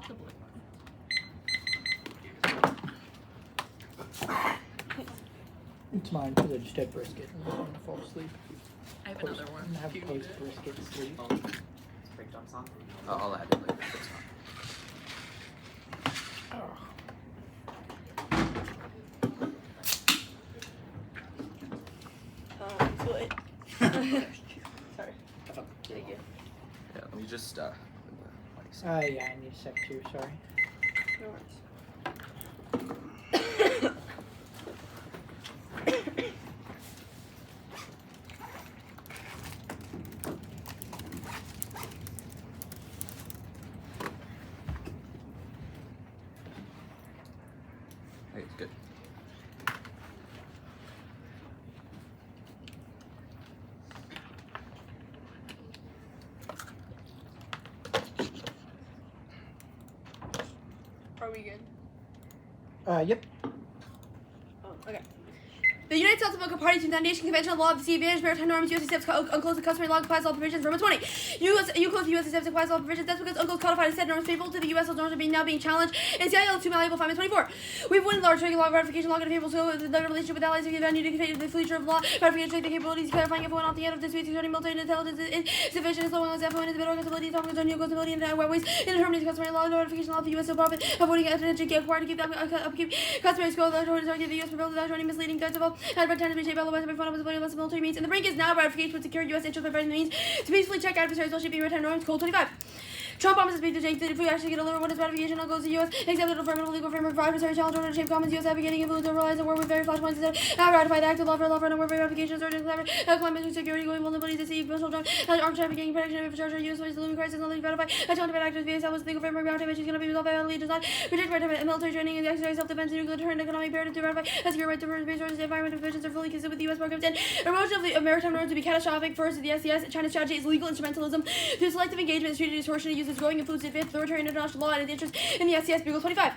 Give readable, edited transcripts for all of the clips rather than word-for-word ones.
Possibly. It's mine because I just had brisket and I want to fall asleep. I have another one. I have if you need post it. brisket sleep. Break jumps on. I'll add it later. It's not. Oh. Good. Sorry. Thank you. Yeah, let me just Yeah, I need a sec too, sorry. No worries. Hey, good. Are we good? Yep. Oh, okay. The United States of America Party to the Foundation Convention on the Law of the Sea Advantage Maritime Norms USA steps unclose the customary law applies all provisions. Roman 20. UCLOS USA steps applies all provisions. That's because unclose codified and said norms favorable to the U.S. norms are now being challenged. And CIL 2 malleable 5 and 24. We've won large trade law ratification law favorable to the relationship with allies of the venue to defend the future of law. Ratification the capabilities clarifying everyone off the end of disputes concerning military intelligence is sufficient as long as everyone is the better accountability, talking concerning accountability and ways in determining customary law ratification law of the U.S. so profit avoiding attention required to keep the upkeep customary score of the authorities argue the U.S. prevailed without joining misleading guides of all and pretend to be shaped by the West by front of the less military means. And the brink is now ratification would secure U.S. interest by providing the means to peacefully check adversaries while shipping maritime norms. Code 25. Trump promises to speak to Jake that if we actually get a little what is ratification on goes to U.S. except that affirmative legal framework for adversary challenge order to shape comments U.S. advocating influence over relies on war with very flashpoints instead have ratified the act of law for and war ratification is urgent climate security going vulnerabilities to sea missile drone armed trafficking protection of infrastructure U.S. ways the looming crisis not least ratify a challenge by actors via established legal framework maritime issues cannot be resolved by does not protect maritime military training and the exercise self-defense and nuclear deterrent economic imperative to ratify as your right to resources and environmental provisions are fully consistent with the U.S. programs and erosion of the maritime norms to be catastrophic. First, the SCS China's strategy is legal instrumentalism through selective engagement, strategic distortion, and uses growing influence in fifth authoritarian international law and its interest in the SCS Bugle 25.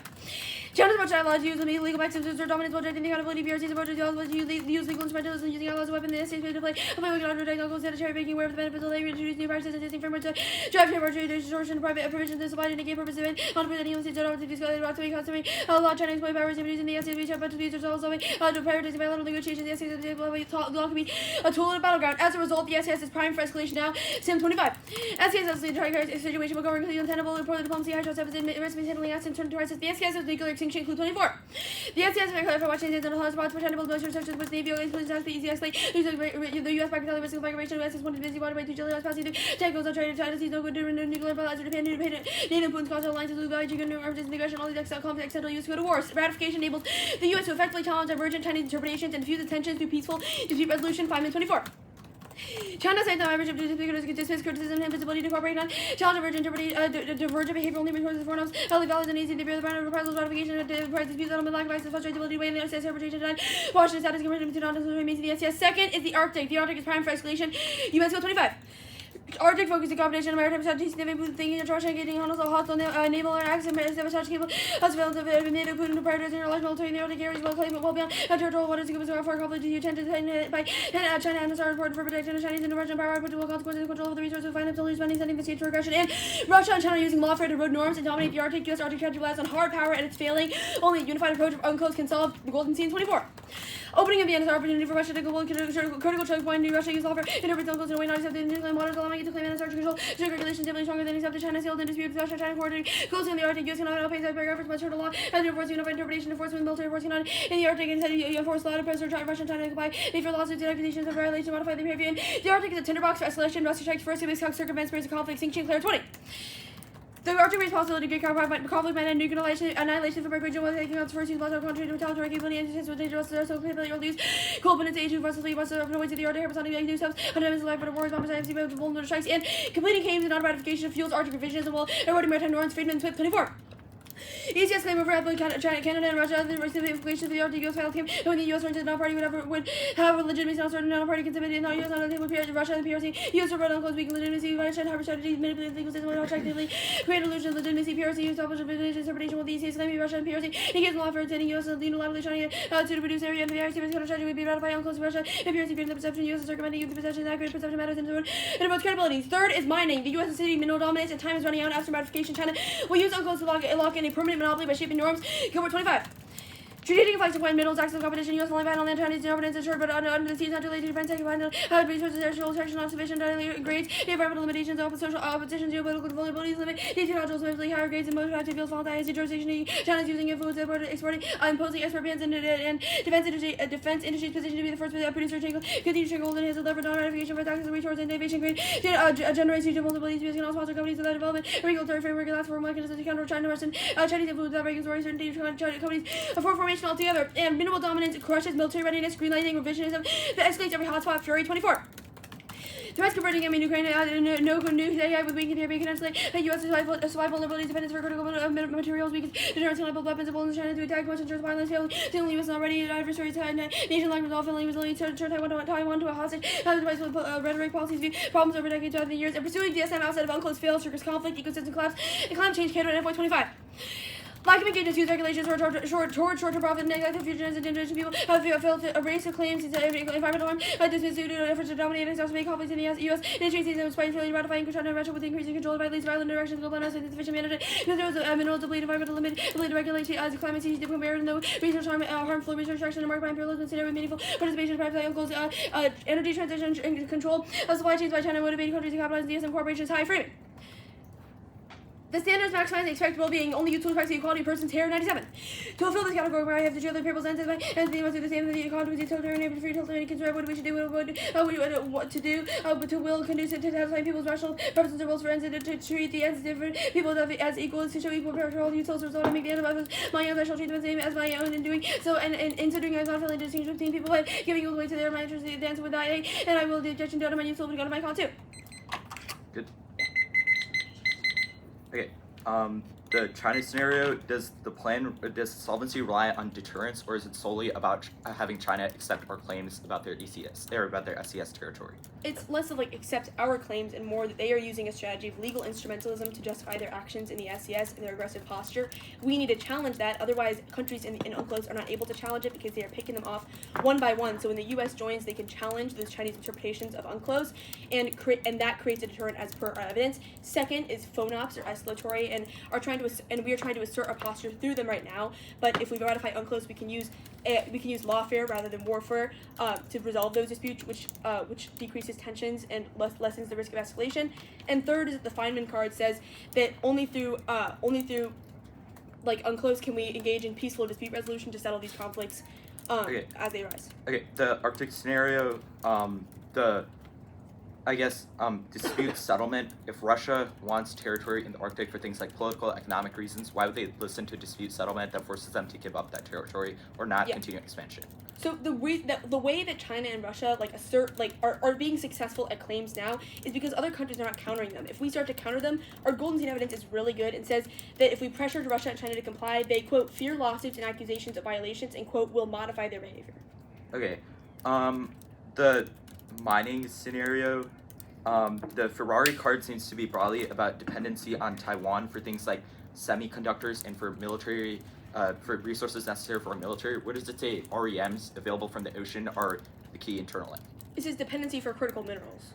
China's approach to allies use of legal mechanisms or dominance project and the accountability of BRC's approach to use legal instrumentalism using allies as a weapon. The SCS may play a play with non-protect local sanitary making aware of the benefits of labor, introduce new practices and existing frameworks to drive temporary distortion, private provisions to supply and negate purpose of it, not presenting human states to discuss about to make customary law China exploit powers and using the SCS reach out to users also to prioritize bilateral negotiations. The SCS law can be a tool in a battleground. As a result, the SCS is primed for escalation now. Sim 25. SCS has the entire situation will go including untenable report the diplomacy high trust evidence risk handling actions turn to crisis. The SCS has nuclear extinction include 24. The SCS is for watching things and allows pretendable military research with Navy including the easy escalate the U.S. back the risk of migration of SCS wanted busy water by 2 July passing through Tango's on trade China sees no good to nuclear fertilizer Japan new native Putin's cause alliances with value chicken arms aggression all these conflicts accidental use go to wars. Ratification enables the U.S. to effectively challenge divergent Chinese interpretations and diffuse tensions through peaceful dispute resolution 5 and 24. China cites the average of dismiss criticism and its ability to cooperate on challenge divergent behavior only resources for norms, highly valid and easy to bear the brunt of reprisals, ratification of price disputes, settlement, lack of access, frustrated ability to weigh in the SCS interpretation denied, Washington status conversion to non-necessary means the SCS. Second is the Arctic. The Arctic is primed for escalation. U.S. Go 25. Arctic focusing competition of maritime strategy, significant thinking, and trust getting on also hostile naval acts and sabotage capable of surveillance of native Putin predators and large military in the Arctic areas well claimed well beyond territorial waters to give for conflict to attention by China and are important for protecting the Chinese and Russian power output will consequences and control of the resources find absolutely spending sending the state for aggression and Russia and China using law for to road norms and dominate the Arctic. U.S. Arctic strategy relies on hard power and it's failing. Only a unified approach of unclosed can solve the Golden Sea in 24. Opening of the NSR opportunity for Russia to go critical choke point. Russia use law for interpret uncles in a way not accepted in nuclear models, allowing it to claim NSR to control strict regulations definitely stronger than accepted. China sealed in dispute with Russia, China coordinating closely in the Arctic. U.S. cannot outpace that paragraph much shorter law as it enforces unified interpretation enforcement military force cannot in the Arctic and said you enforce law to pressure Russia and China to comply. They for lawsuits and accusations of violation modify the behavior. The Arctic is a tinderbox for escalation. Russia strikes first to circumvent space of conflict. Xinjiang Clear 20. The Arctic race possibility to get conflict and nuclear annihilation from region was taking out first use loss of country to retaliatory capability and intense with dangerous so capability or lose cold penance age who Russell West of the the Arctic hypersonic new subs under life for the wars bombers and the vulnerable strikes and completing games and non ratification of fuels Arctic revisions and will eroding maritime norms freedom and 24. ECS claim over Canada and Russia. The recent implications of the U.S. filed claim when the U.S. turns to non-party would have legitimacy. Not certain non-party can submit not U.S. on the table. Russia and the PRC. U.S. report on close weak legitimacy. Russia and harbor strategies manipulate the legal system and objectively create illusion of legitimacy. PRC establish a interpretation with the ECS claiming Russia and PRC engage in law for attending U.S. and unilaterally trying to reduce area and the PRC counter strategy would be ratified on close Russia and PRC fearing the perception U.S. is circumventing the perception accurate perception matters in the road and about credibility. Third is mining. The U.S. is city mineral dominance and time is running out after ratification. China will use unclosed to lock in a permanent monopoly by shaping norms. Gilbert 25. Strategic flex acquired minerals, access competition, U.S. only ban on land, Chinese governance assured, but under the seas, not too late to defend, second final, resources, territorial section, not sufficient, grades, the environmental limitations, social opposition, geopolitical vulnerabilities, limit, these technological swiftly higher grades, and most active fuels, fall, ISD jurisdiction, China's using influence, exporting, imposing export bans, and defense industry's position to be the first producer, continue to hold in his leverage on ratification for taxes, resource, and innovation grade, generates huge multiple these can all sponsor companies with that development, regulatory framework, and that's for mechanisms to counter China, Russian, Chinese influence, that regulatory certainty, China companies, for formation altogether, and minimal dominance crushes military readiness, greenlighting, revisionism that escalates every hotspot. February 24. Threats converting Ukraine no new AI with weakened here can escalate. The U.S. survival vulnerabilities, dependence for critical materials, weakens deterrence and level weapons, and China to attack, much ensures violence, still U.S. already adversaries, nation like resolve, feeling resilient, turn Taiwan to a hostage, how the device with rhetoric, policies, view, problems over decades, over the years, and pursuing DSM outside of unclosed fails, triggers conflict, ecosystem collapse, and climate change, Canada, FY 25. Lack of engagement, use regulations toward short-term profit, negative future and generation people have failed to erase the claims into environmental harm, dismiss due to efforts to dominate and exacerbate conflicts in the U.S. industry season, despite failure to ratifying China and Russia with increasing control by least violent directions, global and insufficient management, minerals deplete, environmental limit, ability to regulate as climate change, to compare no resource harmful resource extraction and marked by imperialism, scenario with meaningful participation, private uncles, energy transition and control of supply chains by China, motivating countries to capitalize DSM corporations, high framing. The standards maximize the expected well-being only use tools practicing equality of persons here 97. To fulfill this category where I have the other people's ends and they must do the same as the economy, the totalitarian neighbor free totalitarian consider what we should do, what to do, but to will conducive to satisfying people's rational preferences or wills for ends and to treat the ends different people as equals to show equal power to all utils result and make the end of others my own I shall treat them the same as my own in doing so and in so doing I am not feeling distinction between people but giving equal weight to their my interest the dance with I and I will the objection to my useful but go to my con too. Good. Okay. The China scenario, does solvency rely on deterrence, or is it solely about having China accept our claims about their ECS, or about their SES territory? It's less of accept our claims and more that they are using a strategy of legal instrumentalism to justify their actions in the SES and their aggressive posture. We need to challenge that, otherwise countries in UNCLOS are not able to challenge it because they are picking them off one by one. So when the U.S. joins, they can challenge those Chinese interpretations of UNCLOS, and that creates a deterrent as per our evidence. Second is FONOPs or escalatory, and we are trying to assert our posture through them right now. But if we ratify UNCLOS, we can use lawfare rather than warfare to resolve those disputes, which decreases tensions and lessens the risk of escalation. And third is that the Feynman card says that only through UNCLOS can we engage in peaceful dispute resolution to settle these conflicts as they arise. Okay, the Arctic scenario, dispute settlement. If Russia wants territory in the Arctic for things like political, economic reasons, why would they listen to dispute settlement that forces them to give up that territory or not continue expansion? So the way that China and Russia are being successful at claims now is because other countries are not countering them. If we start to counter them, our golden scene evidence is really good and says that if we pressured Russia and China to comply, they quote fear lawsuits and accusations of violations and quote will modify their behavior. Okay, the mining scenario, the Ferrari card seems to be broadly about dependency on Taiwan for things like semiconductors and for military, for resources necessary for our military. What does it say? REMs available from the ocean are the key internal link. This is dependency for critical minerals,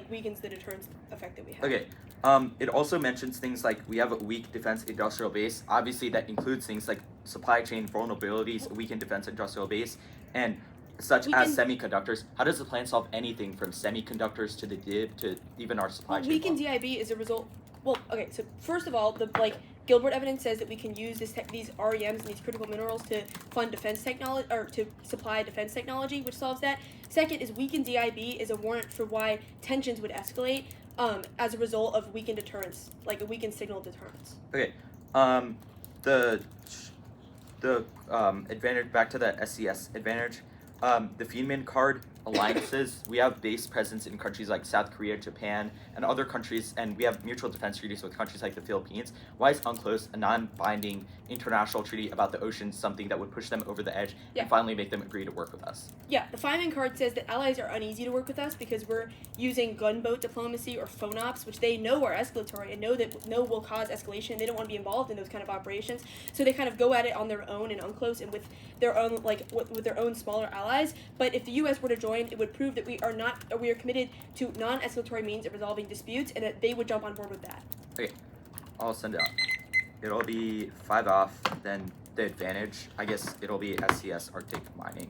weakens the deterrence effect that we have. Okay. It also mentions things like we have a weak defense industrial base. Obviously, that includes things like supply chain vulnerabilities, a weakened defense industrial base, and such as semiconductors. How does the plan solve anything from semiconductors to the DIB to even our supply chain? Weakened DIB is a result. Well, okay. So first of all, the Gilbert evidence says that we can use these REMs and these critical minerals to fund defense technology or to supply defense technology, which solves that. Second is weakened DIB is a warrant for why tensions would escalate as a result of weakened deterrence, like a weakened signal deterrence. Okay. The advantage, back to the SES advantage. The Feedman card alliances, we have base presence in countries like South Korea, Japan, and other countries, and we have mutual defense treaties with countries like the Philippines. Why is UNCLOS, a non-binding international treaty about the ocean, something that would push them over the edge and finally make them agree to work with us? Yeah, the Feynman card says that allies are uneasy to work with us because we're using gunboat diplomacy or phone ops, which they know are escalatory and know will cause escalation. They don't want to be involved in those kind of operations, so they kind of go at it on their own in UNCLOS and with their own with their own smaller allies. But if the U.S. were to join, it would prove that we are committed to non-escalatory means of resolving disputes, and that they would jump on board with that. Okay, I'll send it out. It'll be 5 off, then the advantage, I guess it'll be SCS Arctic Mining.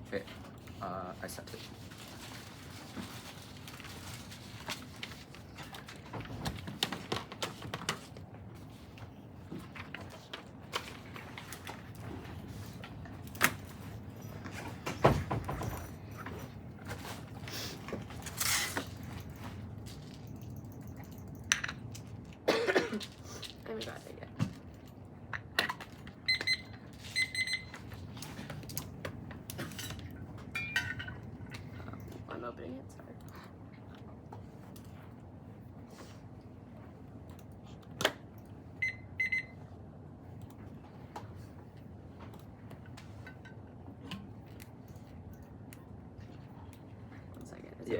Okay, I sent it. Oh my god, there you go. I'm opening it, sorry. One second. Yeah,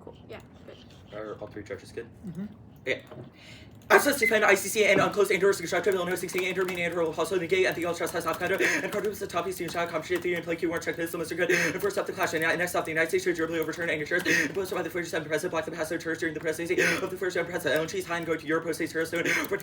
Cool. Yeah, good. Are all 3 judges good? Mm-hmm. Okay. Access to defend ICC and unclosed indoor constructive Illinois 16 intermediate will also negate and the trust has not kind of and part of the top piece to competition theory and play Q1 checklist the most good and first up the clash and next up the United States should durably overturn any church imposed by the 47th president black the passive church during the presidency of the first president Ellen Cheese Hine go to Europe post-state terrorist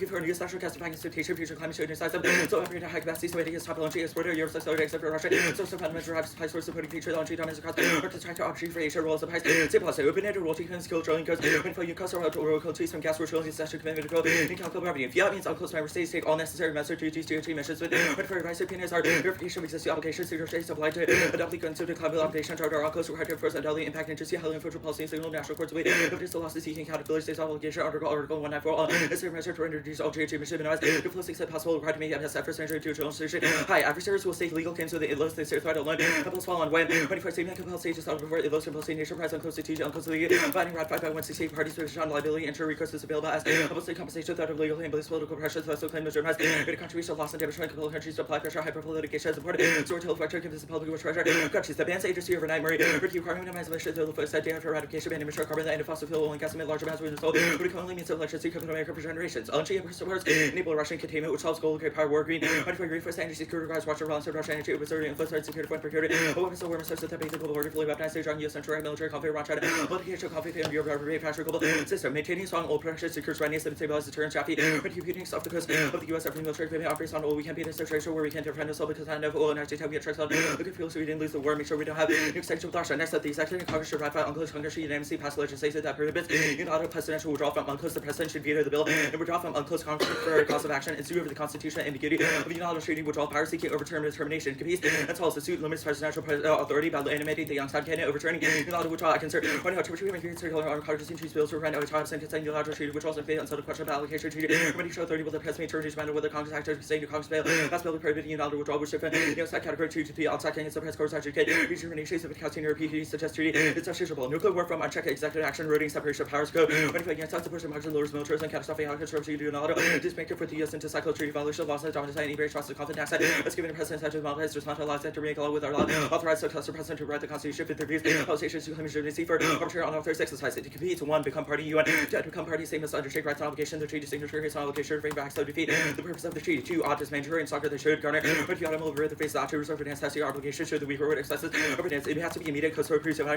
for new special castifying institution future climate change decisive so every high capacity so against top Ellen Cheese exporter Europe so except for Russia so fundamental drives supply source supporting feature Ellen Cheese dominance across or construct opportunity for Asia rolls of price say plus open it or roll to skill drilling goes when for you cost or local trees from gas drilling session commitment to go in calculable. If that means unclosed member states take all necessary measures to achieve missions, but for advice opinions are verification of existing obligations, security states apply to adopt the considered climate obligation charter are unclosed required to enforce undoubtedly impact interest, highly influential policy, signal national courts way, if it's the loss of seeking accountability states obligation article 194 all necessary measure to introduce all GHG emission minimize the fullest extent possible required to make MSF for injury to a solution. Hi, adversaries will stake legal claims with the illos they say threat alone, apples fall on when 24 statement compel stages out before illos compel state nation prize unclosed to unclosed legal, finding ratified by 168 parties position on liability, ensure recourse is available as apples state compensation threat of legal claim, political pressure. Also claim measure has greater contribution loss and damage to compel countries to apply pressure, hyper litigation as important. So until factor gives the public treasure. Countries that bans agency overnight Murray, review carbon minimize emissions of the day after eradication, ban emission carbon, the end of fossil fuel, oil and gas emit large amounts of wind and solar, but it only means electricity coming to America for generations. LNG supports enable Russian containment, which solves global great power war green. 24 reinforced energy security requires watch balance of Russian energy, observing influence and security for security. Weapons of warming substance that basic global order fully weaponized stage on U.S. central military conflict around China. Multiplication conflict in Europe, manufacturing global system, maintaining strong oil production secures readiness and stabilizes deterrence traffic. When computing off the coast of the U.S. every military equipment operates on oil, we can't be in a situation where we can't defend ourselves because I know oil and actually we get trucks on. Look at fuel so we didn't lose the war. Make sure we don't have an extension with Russia. Next up, the executive Congress should ratify UNCLOS. Congress should unanimously pass legislation that prohibits in auto presidential withdrawal from UNCLOS. The president should veto the bill and withdraw from UNCLOS Congress for a cause of action and sue over the constitutional ambiguity of the unilateral treaty withdrawal power seeking overturn determination compete as well as the suit limits presidential authority by animating the Youngstown candidate overturning unilateral withdrawal. I concern when out to treatment here circular on Congress and trees bills to run out of time and consent unilateral treaty withdrawals and fail until the question of allocation treaty. When show authority will the president turn to whether Congress actors saying to Congress fail. That's bill prohibiting unilateral withdrawal which defend category 2 to the outside against the press course educate rejuvenation of the Calcine European suggest treaty. It's associable. Nuclear war from unchecked executive action, eroding separation of powers code. When fighting against the person margin lowers militaries and catastrophic outcomes to unilateral dismantle for the US into cycle treaty violation of laws and dominance and any trust of confident asset. As given the president such as Malta does not allow to make law with our law. Authorized the president to write the constitution with their views. Politicians to claim legitimacy for arbitrary unauthorized exercise. To compete to one, become party UN. To become party, same as undertake rights and obligations. The treaty signature is an obligation to bring back so defeat. The purpose of the treaty 2 ought to mandatory and soccer they should garner. But if you ought to move the face of to reserve against your obligation should the weaker would excesses evidence. It has to be immediate because for cruise and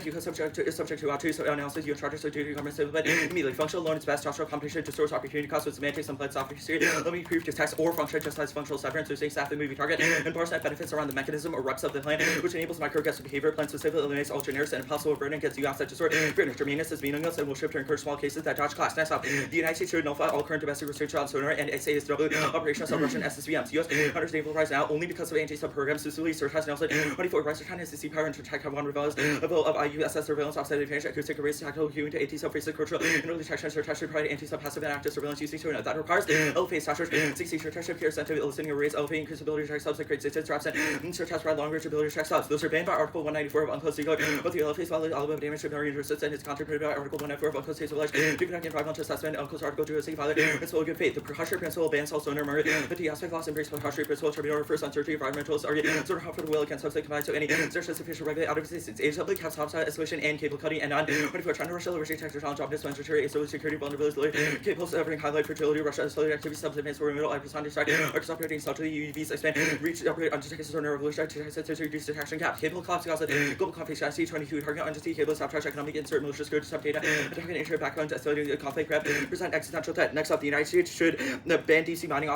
you subject to ought to so analysis you charges so duty government but immediately functional loan its best structural competition to source opportunity cost with semantics and blood software history. Let me prove to text or function just as functional severance so saying staff the movie target and bars net benefits around the mechanism or reps of the plan which enables microaggressive behavior plan specifically eliminates all generics and impossible burden gets you asset to sort furniture meanness is meaningless and will shift to encourage small cases that dodge class. Next up, the United States should nullify all current domestic research on sonar and SASW operational sub-Russian SSVMs. U.S. hundreds naval rise now only because of anti-sub programs, specifically Surtax Nelson, 24 rise to China to sea power and to attack Taiwan rebels, level of IUSS surveillance, offset advantage, acoustic arrays, tactical human to AT-sub face cultural, and early detection, Surtax should provide anti-sub passive and active surveillance using sonar. That requires elevated saturature, 60 Surtax pure sensitive eliciting arrays, elevating increased ability to track subs, like great distance traps, and Surtax provide long range ability to track subs. Those are banned by Article 194 of Unclosed Legal, but the LFA's valid element of damage to military interests and its contemplated by Article 194 of Unclosed States of Alleged, to conduct environmental assessment, Unclosed Article 206 valid, principle of good faith. The precautionary principle bans all sonar murder, but the aspect loss embrace precautionary principle tribunal refers uncertainty environmentalists argue sort of for the will against substate combined, so any search is sufficient regulate out of existence. Age public have topside escalation and cable cutting and non-24 China Russia liberation tactical challenge obvious planetary security vulnerabilities cables covering highlight fertility Russia cellular activity subs for middle hypersonic distract arcs operating subtly UVs expand reach operate undetected sonar revolutionary reduce detection gap cable collapse cause global conflict strategy 22 target undetected cable subtract economic insert malicious code sub data attacking nature background escalating the conflict prep present existential threat. Next up, the United States should ban DC mining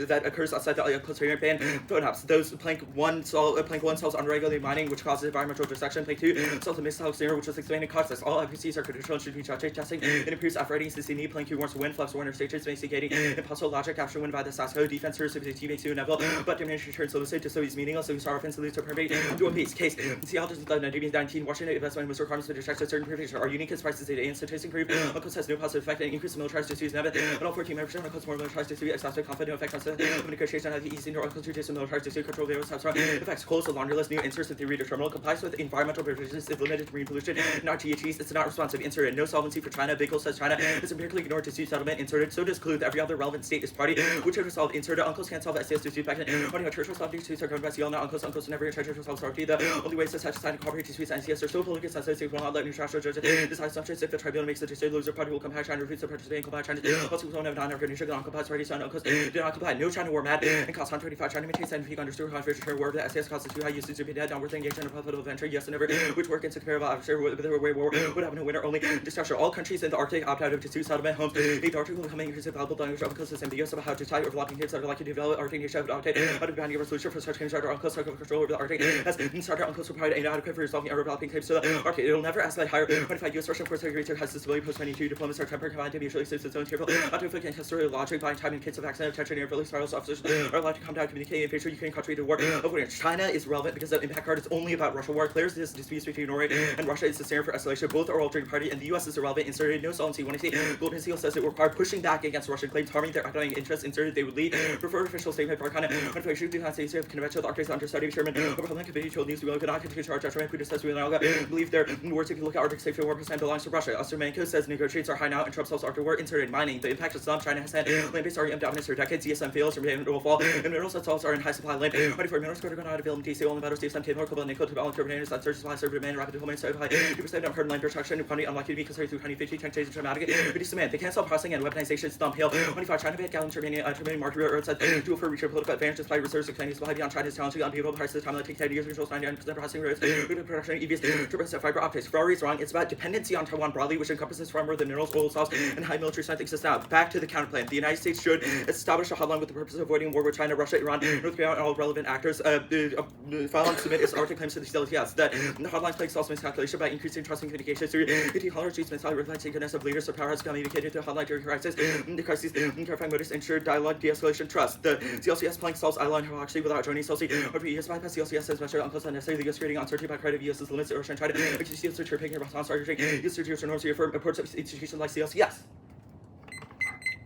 that occurs outside the close ban phone apps. Those plank one solves unregulated mining, which causes environmental destruction. Plank 2 solves a missile snare, which was explained in context. All FPCs are conditional and should be judged testing. It improves F ratings to CNE. Plank 2 warns wind, fluffs warner stages, masticating, impossible logic, capture wind by the SASCO, defense serves if the makes you inevitable, but diminished returns solicit, so he's meaningless, so he's sorrow offensively to permeate to a piece. Case. See how does the 19 Washington investment was requirements to detect certain provisions are unique as prices data and statistics proof. Uncles has no positive effect and increase the militarized disease never, but all 14 members of Uncles more militarized disease, exhaustive confident effect on the negotiation of the easy or Uncles to militarized disease control virus have strong effects. Close the laundry list, new inserts the theory terminal complies with environmental provisions, is limited to marine pollution, not GHGs, it's not responsive, inserted, no solvency for China, Big says China is empirically ignored dispute settlement, inserted, so does clue that every other relevant state is party, which are resolved, inserted, Uncles can't solve SAS dispute back in, running a church resolved disputes are governed by CL, not Uncles never in charge of resolve sovereignty, the only ways to such sign cooperate disputes and NCS are so politically sensitive, will not let neutral judges decide assumptions if the tribunal makes the decision, loser party will comply, China refutes to participate in comply, China also will have non-recognition, non-compliance parties, Uncles did not comply, no China war mad, and cost 125, China maintains scientific understood conflict return war, the SAS causes too high usage to be dead, not worth engaged in a profitable venture, yes and never, which work against a comparable adversary with a way war would have no winner only destruction. All countries in the Arctic opt out of dispute settlement homes. The Arctic will become increasingly valuable language of Uncles is ambiguous about how to tie overlapping nations that are likely to develop Arctic nations have adopted out of binding resolution for such claims that Uncles have control over the Arctic as starter Uncles will provide inadequate for resolving overlapping claims to the Arctic. It will never escalate higher. 25 U.S. Russian force agrees to has disability post 22 diplomas are temporary combined to mutually assist its own careful autoflick and historical logic buying time in case of accident attention and police spirals officers are allowed to come down communicate and make sure Ukraine country to war of which China is relevant because the impact card is only about Russia war clears this disputes between Norway and Russia is the standard for escalation. Both are altering party and the U.S. is irrelevant. Inserted no solvency. When I see Golden Seal says it required pushing back against Russian claims harming their economic interests. Inserted they would lead prefer official statement for Arcana when I should do not say convention of the Arctic understudy chairman of Republican committee told news we could not continue to our judgment. Putin says we now believe their words if you look at Arctic safety 1% belongs to Russia. Ostermanko says negotiations are high now and Trump sells after war. Inserted mining. The impact of some China has had land-based REM dominance for decades. DSM fails and it will fall. And minerals that solves are in high supply land. 24 minerals are going out of availability. Say only metals, DSM table, cobalt, nickel, to balance carbon that surge supply, serve demand, rapid deployment, so high. 2% of land destruction, quantity unlikely to be considered through 2050, 10 days dramatic. Reduce demand. They can't sell processing and weaponization. Stomp hill. 25 China banned gallons remaining market road said dual for reach political advantage. Supply reserves extending supply beyond China's challenging unbeatable prices. Time that takes 10 years controls 99% processing rates. Production EVs, turbines, fiber optics. Ferrari is wrong. It's about dependency on Taiwan broadly, which encompasses far more than minerals, oil, salts, and high military strength exists now. Back to the counterplan. The United States should establish a hotline with the purpose of avoiding war with China, Russia, Iran, North Korea, and all relevant actors. File and submit its Arctic claims to the CLTS. That the hotline's playing false miscalculation by increasing trust and communication through the technologies misaligned reflecting goodness of leaders of power has communicated to the hotline during crisis. The crises, clarifying motives, ensure dialogue, de-escalation, trust. The CLCS playing solves island actually without joining CLC. Or for years bypass CLCS has measured uncles unnecessary. The US creating uncertainty by credit of US's limits. Russia and China. Accuse US to picking response targeting. US to use norms to affirm reports of institutions like CLCS.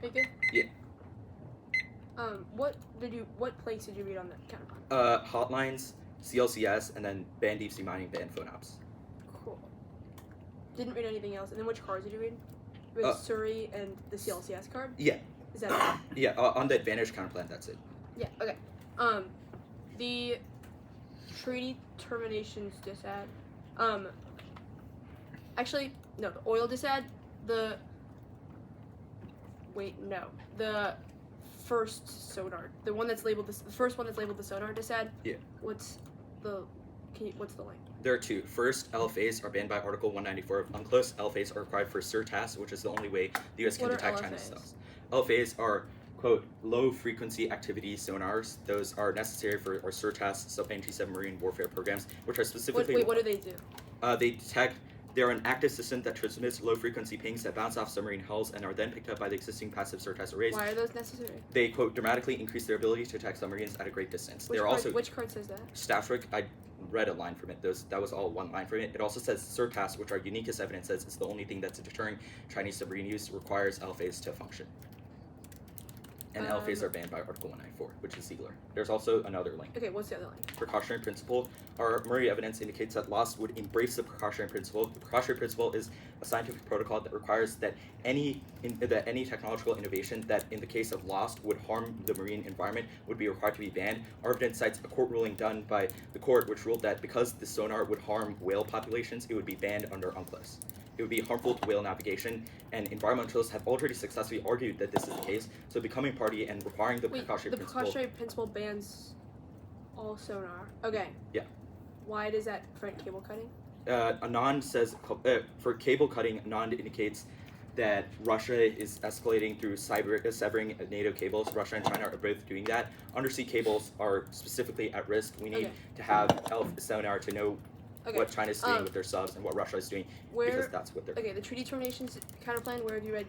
Okay. Yeah. What place did you read on the counterplan? Hotlines, CLCS, and then ban deep sea mining, ban phone apps. Cool. Didn't read anything else. And then which cards did you read? You read Surrey and the CLCS card? Yeah. Is that it? Yeah, on the advantage counterplan, that's it. Yeah, okay. The treaty terminations disad. Actually, no, the oil disad, the first sonar, the one that's labeled the first one that's labeled the sonar disad. Yeah. What's the link? There are two. First, LFAs are banned by Article 194 of UNCLOS. LFAs are required for SIRTAS, which is the only way the U.S. can detect China's stuff. LFAs are, quote, low-frequency activity sonars. Those are necessary for our SIRTAS, sub-anti-submarine warfare programs, which are specifically... Wait, what do they do? They detect They are an active system that transmits low-frequency pings that bounce off submarine hulls and are then picked up by the existing passive surtax arrays. Why are those necessary? They, quote, dramatically increase their ability to attack submarines at a great distance. Which card says that? Staffric, I read a line from it. That was all one line from it. It also says surtax, which our uniquest evidence says is the only thing that's deterring Chinese submarine use, requires LFAs to function. And LFAs are banned by Article 194, which is Ziegler. There's also another link. Okay, what's the other link? Precautionary principle. Our Murray evidence indicates that LOST would embrace the precautionary principle. The precautionary principle is a scientific protocol that requires that any technological innovation that, in the case of LOST, would harm the marine environment would be required to be banned. Our evidence cites a court ruling done by the court, which ruled that because the sonar would harm whale populations, it would be banned under UNCLOS. It would be harmful to whale navigation, and environmentalists have already successfully argued that this is the case. So becoming party and requiring the precautionary principle. The precautionary principle bans all sonar. Okay. Yeah. Why does that prevent cable cutting? Anand says for cable cutting, Anand indicates that Russia is escalating through severing NATO cables. Russia and China are both doing that. Undersea cables are specifically at risk. We need to have ELF sonar to know what China's doing with their subs and what Russia is doing, because that's what they're. Okay, the treaty terminations counterplan. Where have you read?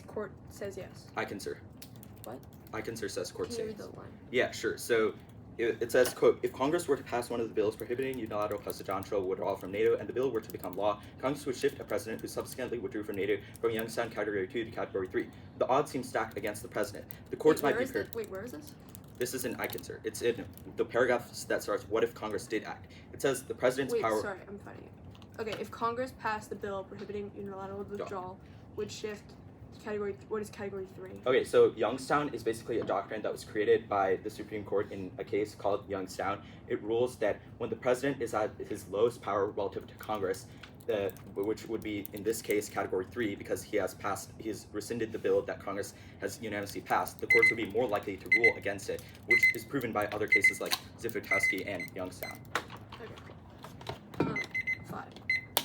Court says yes. Iconsur. What? Iconsur says court Can says. you read the line? Yeah, sure. So it says, quote, if Congress were to pass one of the bills prohibiting unilateral presidential withdrawal from NATO and the bill were to become law, Congress would shift a president who subsequently withdrew from NATO from Youngstown Category 2 to Category 3. The odds seem stacked against the president. The courts might be heard. Wait, where is this? This is in Iconsur. It's in the paragraph that starts, what if Congress did act? It says the president's power... Sorry, I'm finding it. Okay, if Congress passed the bill prohibiting unilateral withdrawal, would shift Category. What is Category 3? Okay, so Youngstown is basically a doctrine that was created by the Supreme Court in a case called Youngstown. It rules that when the president is at his lowest power relative to Congress, which would be in this case Category 3, because he's rescinded the bill that Congress has unanimously passed, the courts would be more likely to rule against it, which is proven by other cases like Zivotowski and Youngstown. Okay. 5.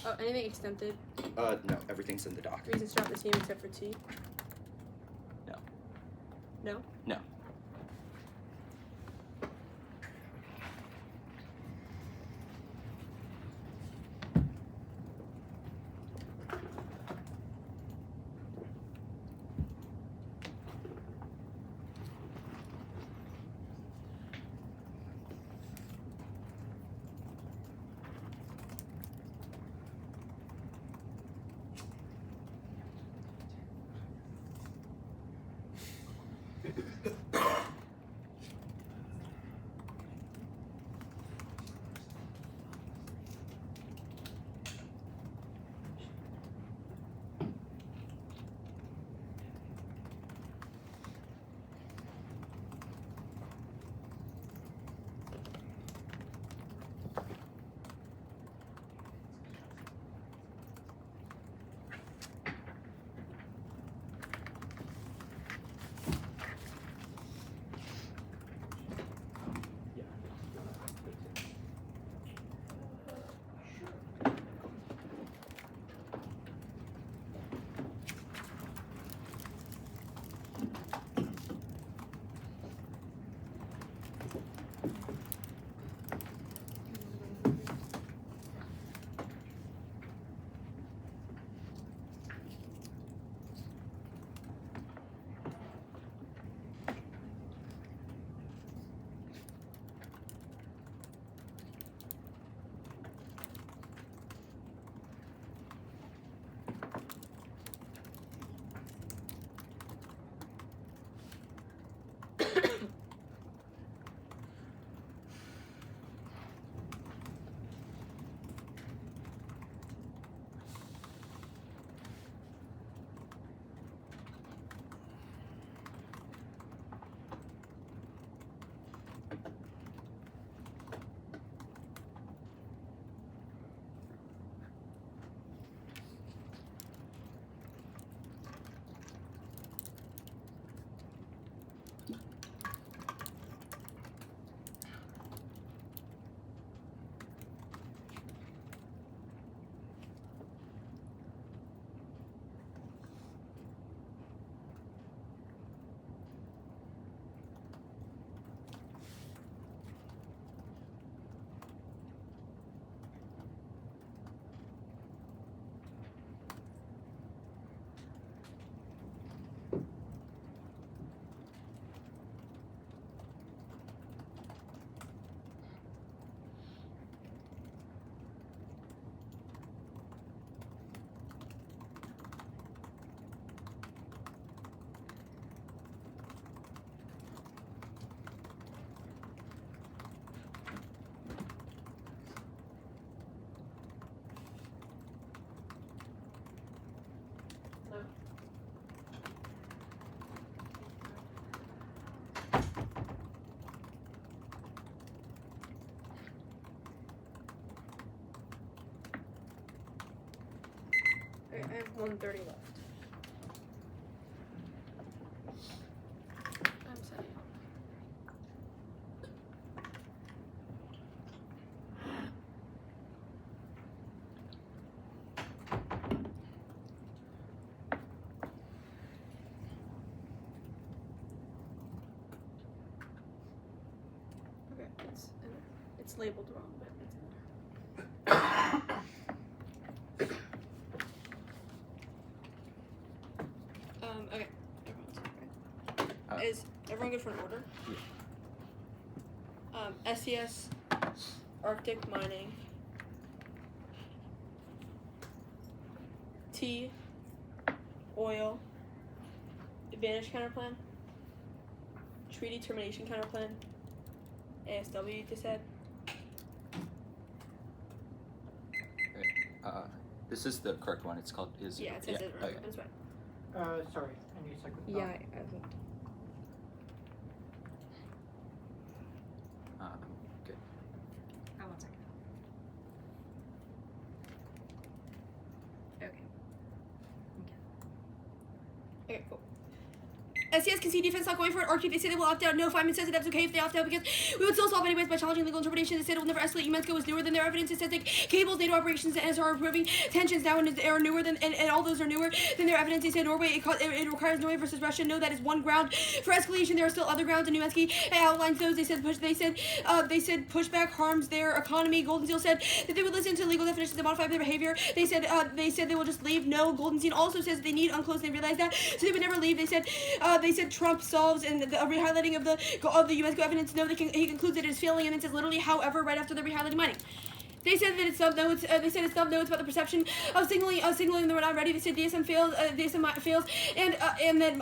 Oh, anything exempted? No, everything's in the doc. Reasons to drop the team except for T? No. No? No. Okay, I have 130 left. I'm setting up. Okay, it's labeled wrong, but it's in there. Okay. Everyone's okay. Is everyone good for an order? Yeah. SES, Arctic Mining, T, Oil, Advantage Counterplan, Treaty Termination Counterplan, ASW, you just said. This is the correct one. It's called is. Yeah, it says it right. Okay. That's right. Sorry, I need a second. Yeah, I looked. Good. Oh, 1 second. Okay. Okay, cool. SES can see defense not going for it. Arctic, they say they will opt out. No, Feynman says that's okay if they opt out because we would still solve anyways by challenging legal interpretation. They said it will never escalate. UMENSCO is newer than their evidence. It says that cables, NATO operations, and are improving. Tensions now are newer than, and all those are newer than their evidence. They said Norway, it requires Norway versus Russia. No, that is one ground for escalation. There are still other grounds, and UMENSCO outlines those. They said pushback harms their economy. Golden Seal said that they would listen to legal definitions and modify their behavior. They said they will just leave. No, Golden Seal also says they need unclose. They realize that, so they would never leave. They said Trump solves and the rehighlighting of the UNESCO evidence. No, he concludes that it is failing, and then says literally, however, right after the rehighlighting mining. They said that it's sub notes. They said it's sub notes about the perception of signaling that we're not ready. They said DSM fails. DSM fails, and then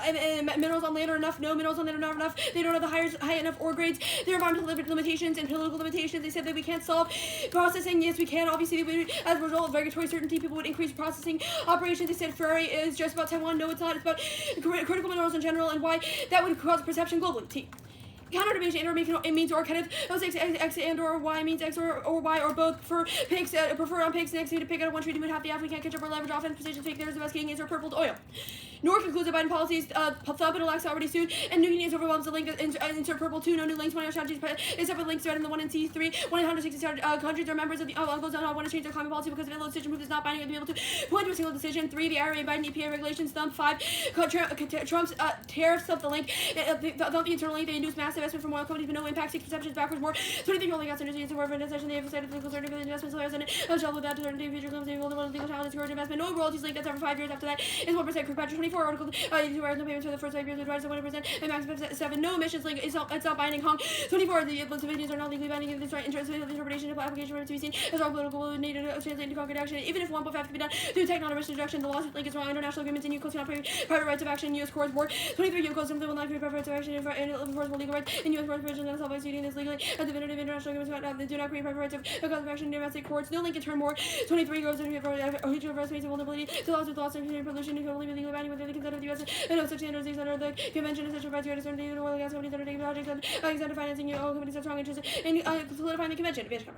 minerals on land are enough. No, minerals on land are not enough. They don't have the high enough ore grades. There are environmental limitations and political limitations. They said that we can't solve processing. Yes, we can. Obviously, as a result of regulatory certainty, people would increase processing operations. They said Ferrari is just about Taiwan. No, it's not. It's about critical minerals in general and why that would cause perception globally. T. Counter division and or it means or kind of X and or Y means X or Y or both. For pigs, prefer on pigs next to pick out one tree to move half the African can't catch up or leverage offense precision fake. There's the best king is or purple to oil. Nor concludes that Biden policies thumb and Alexa already sued, and New Guinea overwhelms the link insert purple 2. No new links. 20 strategies except for the links thread in the 1 in C3. 160 countries are members of the Uncles don't want to change their climate policy because of a decision proof is not binding and be able to point to a single decision. 3. The IRA Biden EPA regulations thumb. 5. Trump's tariffs thumb the link. Thumb the internal link. They induce massive investment from oil companies but no impact. 6 perceptions backwards more. 23 only got synergy and wherever in session they have decided to concerning with investments layers in it. Shelf without certainty future claims they will the legal challenge discourage investment. No royalties link that's over 5 years after that is 1% quick patch. 24 article 2 hours no payments for the first 5 years with rise to 100% and max 7. No emissions link it's not binding. Hong 24 the opinions are not legally binding if this right interest of interpretation of application for it to be seen as all political will need to translate into concrete action. Even if 1.5 can be done through technology risk reduction, the lawsuit link is wrong. International agreements and U.S. cannot private rights of action. U.S. courts board 23 U.S. simply will not create private rights of action and enforceable legal rights in U.S. courts provision and by suing this legally as definitive international agreements do not create private rights of cause of action in domestic courts. No link can turn more. 23 goes to universal space of vulnerability to lawsuits, lawsuits, and pollution and only legally binding within the consent of the U.S. and no such standards under the convention of such rights to certain oil and gas companies that are taking projects and Alexander financing oil companies have strong interest in solidifying the convention. Advantage cover.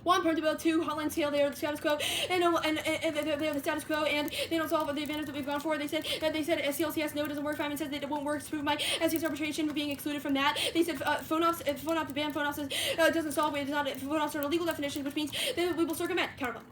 1. Perm to build. 2. Hotline scale. They are the status quo, and they have the status quo, and they don't solve the advantage that we've gone for. They said CLCS no doesn't work. Feynman says that it won't work to prove my SES arbitration being excluded from that. They said phone offs to ban phone offs doesn't solve it. It's not phone offs are a legal definition, which means that we will circumvent counterplan.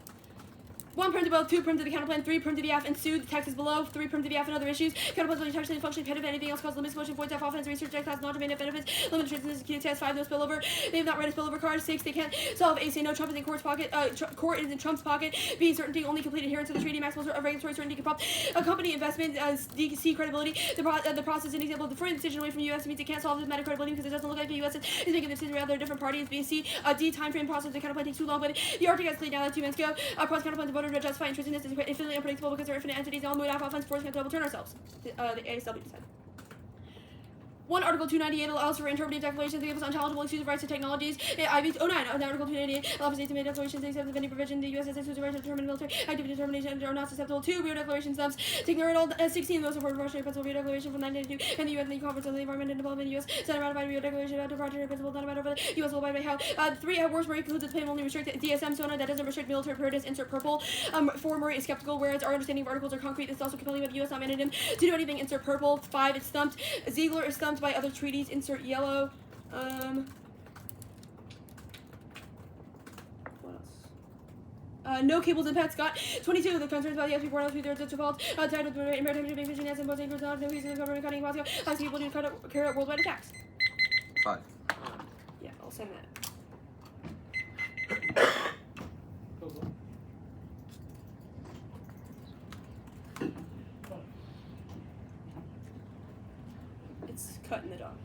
1. Perm to both. 2. Perm to the counterplan. 3. Perm to the F and sue. The text is below. 3. Perm to the F and other issues. Counterplans will actually function competitive. Anything else causes limits. Motion points F offense. Research X has not domain benefits. Limitations executed test. 5. No spillover. They have not read a spillover card. 6. They can't solve A. Say no. Trump is in court's pocket. Court is in Trump's pocket. B. Certainty. Only complete adherence to the treaty. Maximal regulatory certainty can prompt a company investment. C. Credibility. The process is an example of deferring the decision away from the U.S. means it can't solve this matter credibility because it doesn't look like the U.S. is making the decision rather different parties. B. C. D. Time frame process. The counterplan takes too long, but the Arctic has cleared now that 2 months ago. Cross counterplans the voter to justify interest in this is infinitely unpredictable because they're infinite entities. All move out offense forcing us to overturn ourselves. The ASW decided. 1 Article 298 allows for interpretive declarations that give us unchallengeable exclusive rights to technologies. IB 09 Article 298 allows for states to make declarations that accept of any provision. The U.S. has exclusive right to determine military activity determinations are not susceptible to Rio Declaration sums. Taking Article 16, the most important Washington principle Rio Declaration from 1992 and the U.S. Conference on the Environment and Development. The U.S. Senate ratified Rio Declaration about departure principle not about the U.S. will abide by how. 3 Wars Murray concludes its claim only restrict DSM SONA that doesn't restrict military preparedness. Insert purple. 4 Murray is skeptical, whereas our understanding of articles are concrete. This is also compelling, but the U.S. not mandated him to do anything. Insert purple. 5 it's stumped. Ziegler is stumped by other treaties. Insert yellow. What else? No cables impact Scott. 22. The concerns about the SP portals 2/3 of default. Tied with maritime shipping fishing nets and boats anchors not no reason to cover cutting Moscow. Last people to carry out worldwide attacks. 5. Yeah, I'll send that. It's cut in the dog.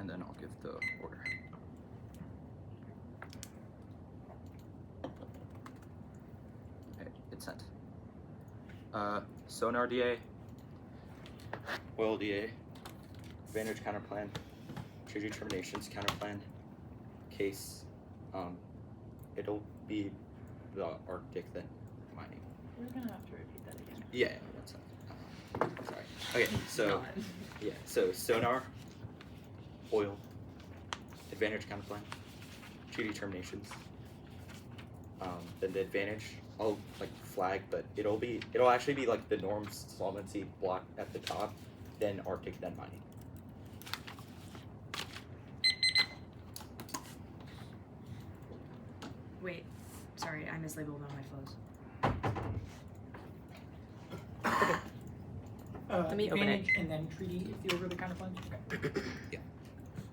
and then I'll give the order. Okay, it's sent. Sonar DA, oil DA, advantage counter plan, treaty terminations counter plan, case. It'll be the Arctic then mining. We're gonna have to repeat that again. Yeah, that's sorry. Okay, so yeah, so sonar, oil, advantage counter plan, treaty terminations. Then the advantage, I'll like flag, but it'll actually be like the norms solvency block at the top, then Arctic, then mining. Wait, sorry, I mislabeled all my flows. Let me open advantage and then treaty if you over the counterplans. Okay. Yeah.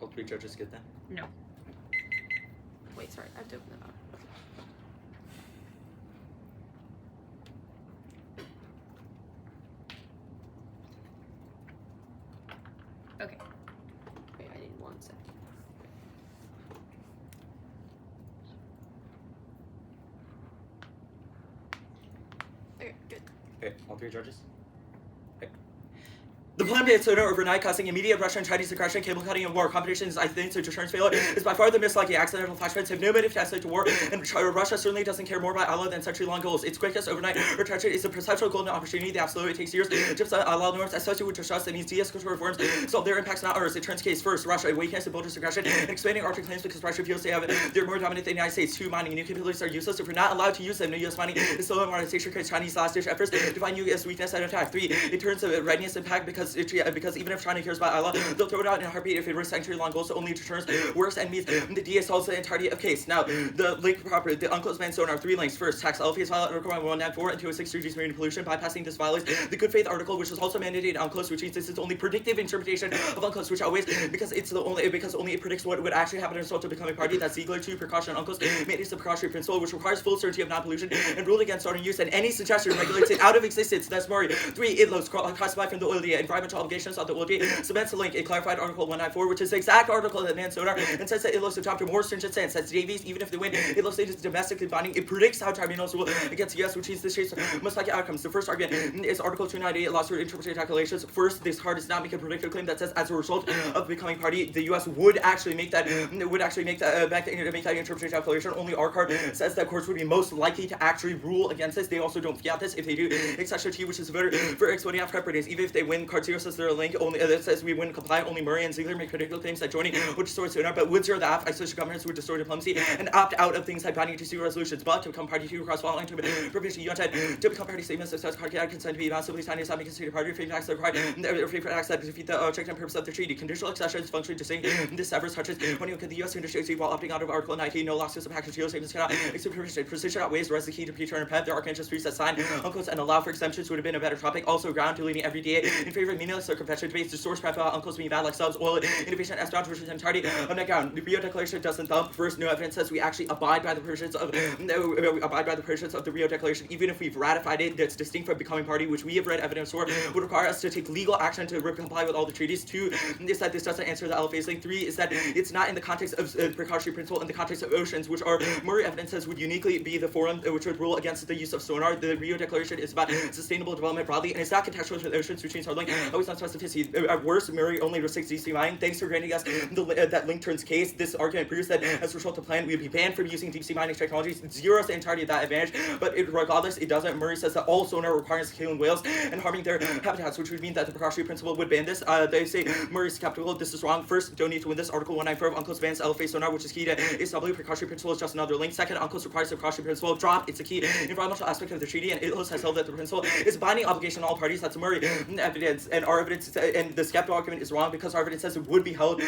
All three judges get that? No. Wait, sorry, I have to open it up. Okay. Wait, I need 1 second. Okay, good. Okay, all three judges? Okay. The plan made sonar overnight, causing immediate Russian and Chinese aggression, cable cutting, and war. Competitions, I think, to deterrence failure is by far the most likely. Accidental flashpoints have no motive to escalate to war, and Russia certainly doesn't care more about Allah than century-long goals. Its quickest overnight retraction is a perceptual golden opportunity. The absolute it takes years to upset Allah norms, especially with trust that means de-escalatory reforms solve their impacts, not ours. It turns case first. Russia, weakness and boldest aggression, and expanding Arctic claims because Russia feels they have they're more dominant than the United States. 2, mining. New capabilities are useless if we're not allowed to use them. No U.S. mining is still a modernization creates Chinese last-ditch efforts to find U.S. weakness and attack. 3, it turns readiness impact because even if China cares about Allah, they'll throw it out in a heartbeat if it risks century-long goals, only deterrence worse enemies. The DA solves the entirety of case. Now, the link property, the unclosed band sonar, 3 links. First, tax LFA's violate Article 194 and 206 reduce marine pollution. Bypassing this violates the good faith article, which is also mandated in unclosed, which means this is only predictive interpretation of unclosed, which always, because only it predicts what would actually happen as a result of becoming party. That's Ziegler 2, precaution unclosed mandates the precautionary principle, which requires full certainty of non-pollution and ruled against starting use, and any suggestion regulates it out of existence. That's Murray. 3, IDLOs classified from the oil DA. Environmental obligations of the oil DA cements the link. It clarified Article 194, which is the exact article that man sonar, and says that IDLOs adopt a more stringent stance. That's Davies, even if they win, IDLO state is domestically binding. It predicts how tribunals will against the US, which means this case most likely outcomes. The first argument is Article 298, allows for interpretation calculations. First, this card does not make a predictive claim that says as a result of becoming party, the US would actually make that interpretation calculation. Only our card says that courts would be most likely to actually rule against this. They also don't fiat this. If they do, Exception T, which is voter for exploding off properties. Even if they win, card 0 says they're a link. Only that says we wouldn't comply. Only Murray and Ziegler make predictive claims that joining would destroy sonar, but would zero the app. Isolation governments would destroy diplomacy and opt out of things like binding to resolutions. But to become party to across following to provision UN to become party statements that says card consent to be massively signed is not being considered party. Favorite acts that required favorite acts that defeat the object and purpose of the treaty. Conditional accessions function distinct. This severs touches when you look at the US conditions while opting out of Article 19. No losses of action to statements cannot accept precision outweighs the key to future and PEP. There are just that sign uncles and allow for exemptions would have been a better topic. Also ground deleting every DA in favor of meaningless circumvention debates to source prep uncles being bad like subs, oil, innovation, espionage versus entirety on that ground. The Rio Declaration doesn't thump. First, no evidence says we actually abide by the provisions of the Rio Declaration, even if we've ratified it. That's distinct from becoming party, which we have read evidence for would require us to take legal action to comply with all the treaties. 2 is that this doesn't answer the LFA's link. 3 is that it's not in the context of precautionary principle, in the context of oceans, which are Murray evidence says would uniquely be the forum which would rule against the use of sonar. The Rio Declaration is about sustainable development broadly, and it's not contextual to the oceans, which means our link always on specificity. At worst, Murray only restricts DC mining. Thanks for granting us that link turns case. This argument proves that as a result of the plan, we would be banned from using deep sea mining technologies. It zeroes the entirety of that advantage, but regardless, it doesn't. Murray says that all sonar requires killing whales and harming their habitats, which would mean that the precautionary principle would ban this. They say Murray's skeptical. This is wrong. First, don't need to win this. Article 194 of UNCLOS bans LFA sonar, which is key to ASW. Precautionary principle is just another link. Second, UNCLOS requires the precautionary principle drop. It's a key environmental aspect of the treaty, and ITLOS has held that the principle is a binding obligation on all parties. That's Murray evidence, and our evidence, and the skeptical argument is wrong because our evidence says it would be held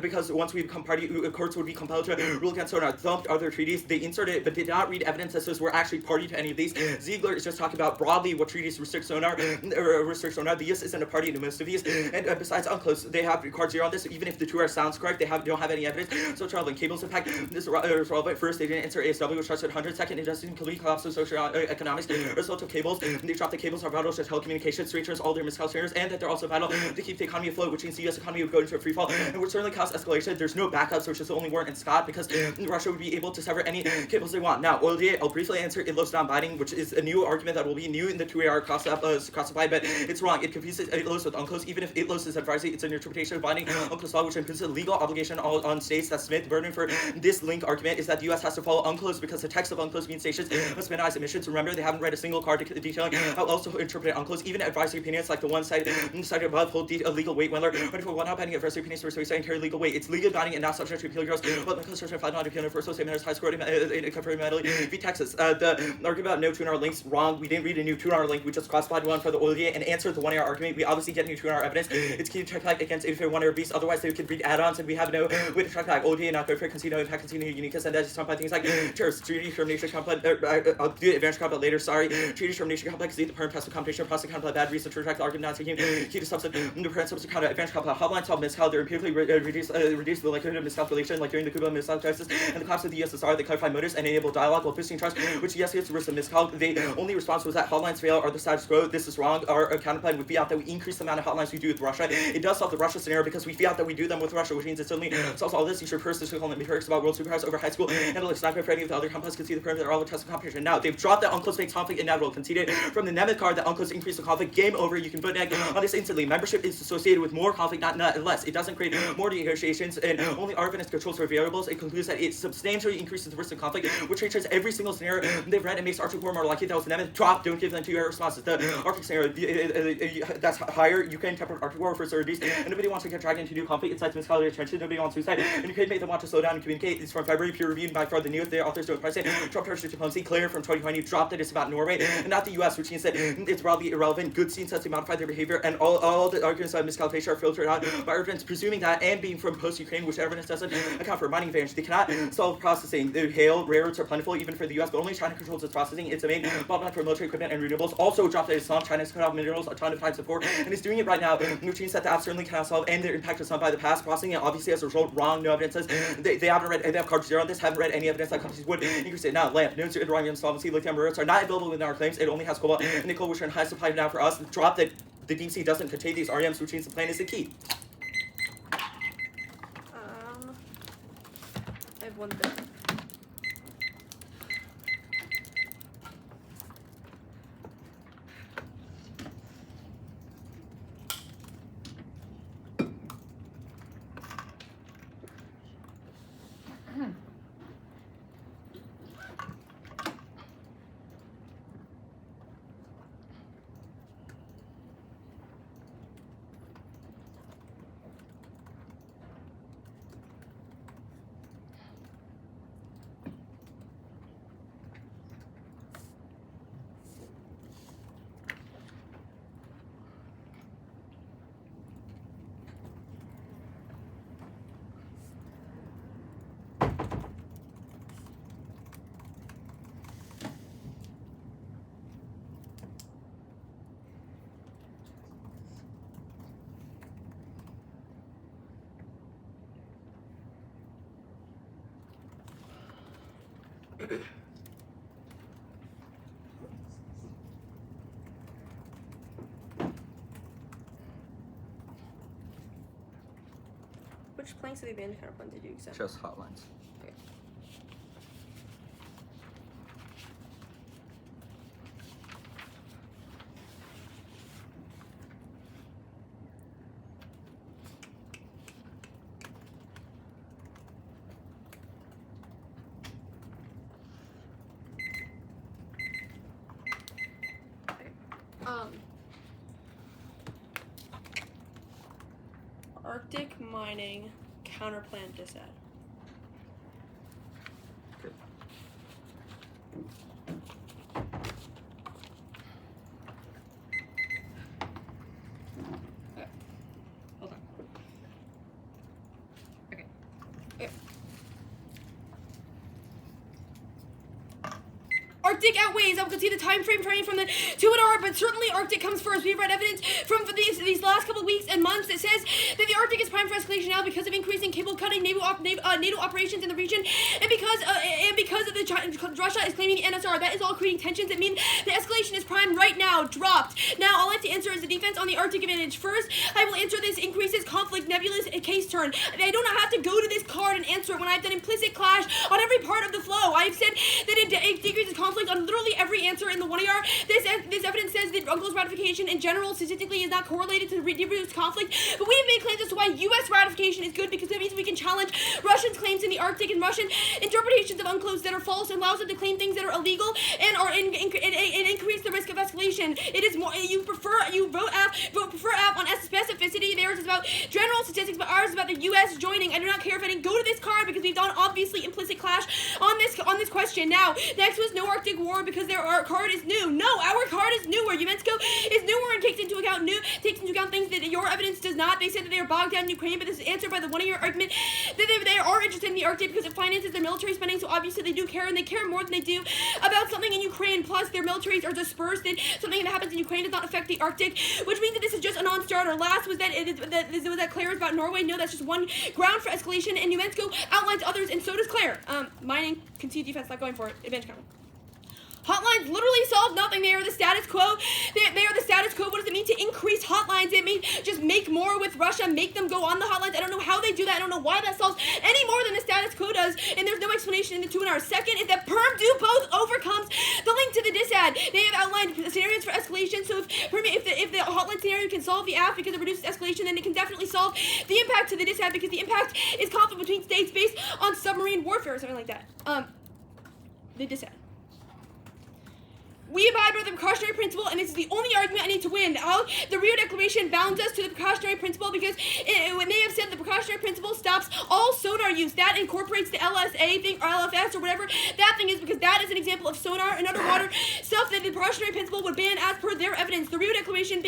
because once we become party, courts would be compelled to rule against sonar. Thumped other treaties. They inserted it, but did not read evidence that says we're actually party to any of these. Ziegler is just talking about broadly what treaties restrict sonar. The US isn't a party to most of these, and besides UNCLOS, they have card 0 on this. Even if the 2R sounds correct, they don't have any evidence. So traveling cables impact this is relevant. First, they didn't answer ASW, which starts at 100. Second, injustice and complete collapse of social economics. Result of cables. They dropped the cables are vital to telecommunications. Straight turns all their miscalculations and that they're also vital to keep the economy afloat, which means the U.S. economy would go into a free fall and would certainly cause escalation. There's no backup, so it's just the only warrant in Scott because Russia would be able to sever any cables they want. Now, I'll briefly answer ILO's non-binding, which is a new argument that will be new in the 2AR classified, but it's wrong. It confuses ILOs with UNCLOS. Even if ILOs is advisory, it's an interpretation of binding UNCLOS law, which imposes a legal obligation on states that submit. The burden for this link argument is that the U.S. has to follow UNCLOS because the text of UNCLOS means stations must minimize emissions. Remember, they haven't read a single card detailing how else to interpret UNCLOS. Even advisory opinions like the one cited above hold a legal weight when for one binding advisory opinions for saying carry legal weight. It's legal binding and not subject to appeal. But the Constitution filed not appeal for associated matters high scored v Texas. The argument about no 2-hour links wrong. We didn't read a new 2-hour link. We just classified one for the Olivier and answered the 1-hour argument. We obviously get new 2-hour evidence. It's key to check back against 1-hour beasts. Otherwise, they could read add-ons, and we have no way to track back. Olivier not go for casino impact, casino uniqueness, and that's by things like treaty termination complex. I'll do advanced complex later. Sorry, treaty termination complex. The perm passive competition process complex bad reason to track the argument not taking key to substance. The parent substance kind of advanced complex hotline solve miscal. They're empirically reduce the likelihood of miscalculation, like during the Cuban Missile Crisis and the collapse of the USSR. They clarify motives and enable dialogue while boosting trust, which yes, it's the risk of miscal. The only response was that hotlines fail or the status quo. This is wrong. Our counterplan would be out that we increase the amount of hotlines we do with Russia. It does solve the Russia scenario because we feel out that we do them with Russia, which means it certainly solves all this. You should first call empirics about world superpowers over high school and it's not for any of the other complex concede the perimeter. They're all the tests of competition. Now they've dropped that UNCLOS makes conflict inevitable. Conceded from the Nemeth card that UNCLOS increase the conflict. Game over. You can put egg on this instantly. Membership is associated with more conflict, not less. It doesn't create more negotiations, and only our evidence controls for variables. It concludes that it substantially increases the risk of conflict, which reaches every single scenario they've read and makes Arctic War more likely. That was the Nemeth drop. Don't give them 2-hour responses. The Arctic scenario that's higher. Ukraine tempered Arctic War for certainties, and nobody wants to get dragged into new conflict. Incites miscalculated tension. Nobody wants suicide, and you could make them want to slow down and communicate. It's from February, peer reviewed by far the newest. The authors don't price it. Trump charged diplomacy. Clear from 2020 dropped that it's about Norway and not the U.S., which means that it's broadly irrelevant. Good scenes that they modify their behavior, and all the arguments about miscalculation are filtered out by evidence presuming that and being from post-Ukraine, which evidence doesn't account for mining advantage. They cannot solve processing. The hail, rare earths are plentiful even for the U.S., but only China controls its processing. It's a main bottleneck for military equipment and renewables. Also dropped that Islam. China's cut off minerals a ton of times before, and is doing it right now, which means that the app certainly cannot solve, and their impact is not by the past. Processing it obviously as a result wrong. No evidence says they haven't read. They have card 0 on this. Haven't read any evidence that countries would increase it. Now, lamp, no uranium, solvency, lithium, rare earths are not available within our claims. It only has cobalt and nickel, which are in high supply now for us. Drop that the deep sea doesn't contain these REMs, which means the plan is the key. I have one thing. Which planks of the abandoned counterplan did you accept? Just hotlines. Okay. Arctic mining counterplan disadd. Good. Okay. Hold on. Okay. Arctic outweighs. I can see the time frame turning from the 2-hour, but certainly Arctic comes first. We've read evidence from these last couple weeks and months that says that the Arctic is primed for escalation now because of increasing cable cutting, NATO operations in the region, and because that Russia is claiming the NSR. That is all creating tensions that mean the escalation is prime right now, dropped. Now, all I have to answer is the defense on the Arctic advantage. First, I will answer this increases conflict nebulous case turn. I do not have to go to this card and answer it when I've done implicit clash on every part of the flow. I've said that it decreases conflict on literally every answer in the 1AR. This evidence says that UNCLOS ratification in general statistically is not correlated to reduced conflict, but we've made claims as to why U.S. ratification is good because that means we can challenge Russians' claims in the Arctic and Russian interpretations of UNCLOS that are false and allows them to claim things that are illegal and increase the risk of escalation. It is more you vote app on specificity. Theirs is about general statistics, but ours is about the U.S. joining. I do not care if I didn't go to this card because we've done obviously implicit clash on this question. Now, next was no Arctic war because our card is new. No, our card is newer. Umensko is newer and takes into account things that your evidence does not. They said that they are bogged down in Ukraine, but this is answered by the 1AR argument that they are interested in the Arctic because it finances their military spending. So obviously they do care, and they care more than they do about something in Ukraine. Plus, their militaries are dispersed, and something that happens in Ukraine does not affect the Arctic, which means that this is just a non-starter. Last was that Claire is about Norway. No, that's just one ground for escalation, and Umensko outlines others, and so does Claire. Mining, concede defense, not going for it. Advantage counter. Hotlines literally solve nothing. They are the status quo. They are the status quo. What does it mean to increase hotlines? It means just make more with Russia, make them go on the hotlines. I don't know how they do that. I don't know why that solves any more than the status quo does. And there's no explanation in the 2 hours. Second is that perm do both overcomes the link to the disad. They have outlined scenarios for escalation. So if the hotline scenario can solve the app because it reduces escalation, then it can definitely solve the impact to the disad because the impact is conflict between states based on submarine warfare or something like that. The disad. We abide by the precautionary principle, and this is the only argument I need to win. The Rio Declaration bounds us to the precautionary principle because when they have said the precautionary principle stops all sonar use, that incorporates the LSA thing or LFS or whatever that thing is, because that is an example of sonar and underwater stuff that the precautionary principle would ban as per their evidence. The Rio Declaration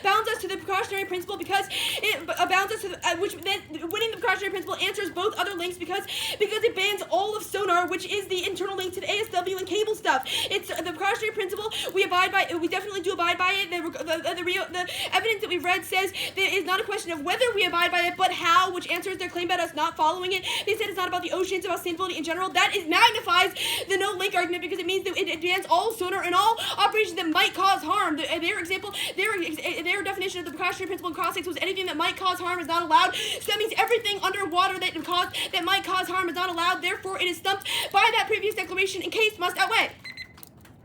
bounds us to the precautionary principle because it bounds us to which then winning the precautionary principle answers both other links because it bans all of sonar, which is the internal link to the ASW and cable stuff. It's the precautionary principle. We abide by it. We definitely do abide by it. The evidence that we've read says that it's not a question of whether we abide by it, but how, which answers their claim about us not following it. They said it's not about the oceans, about sustainability in general. That magnifies the no link argument because it means that it bans all sonar and all operations that might cause harm. Their example, their definition of the precautionary principle in cross 6 was anything that might cause harm is not allowed. So that means everything underwater that might cause harm is not allowed. Therefore, it is stumped by that previous declaration in case must outweigh.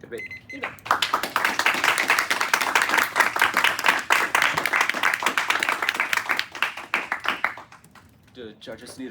Debate. The judges need a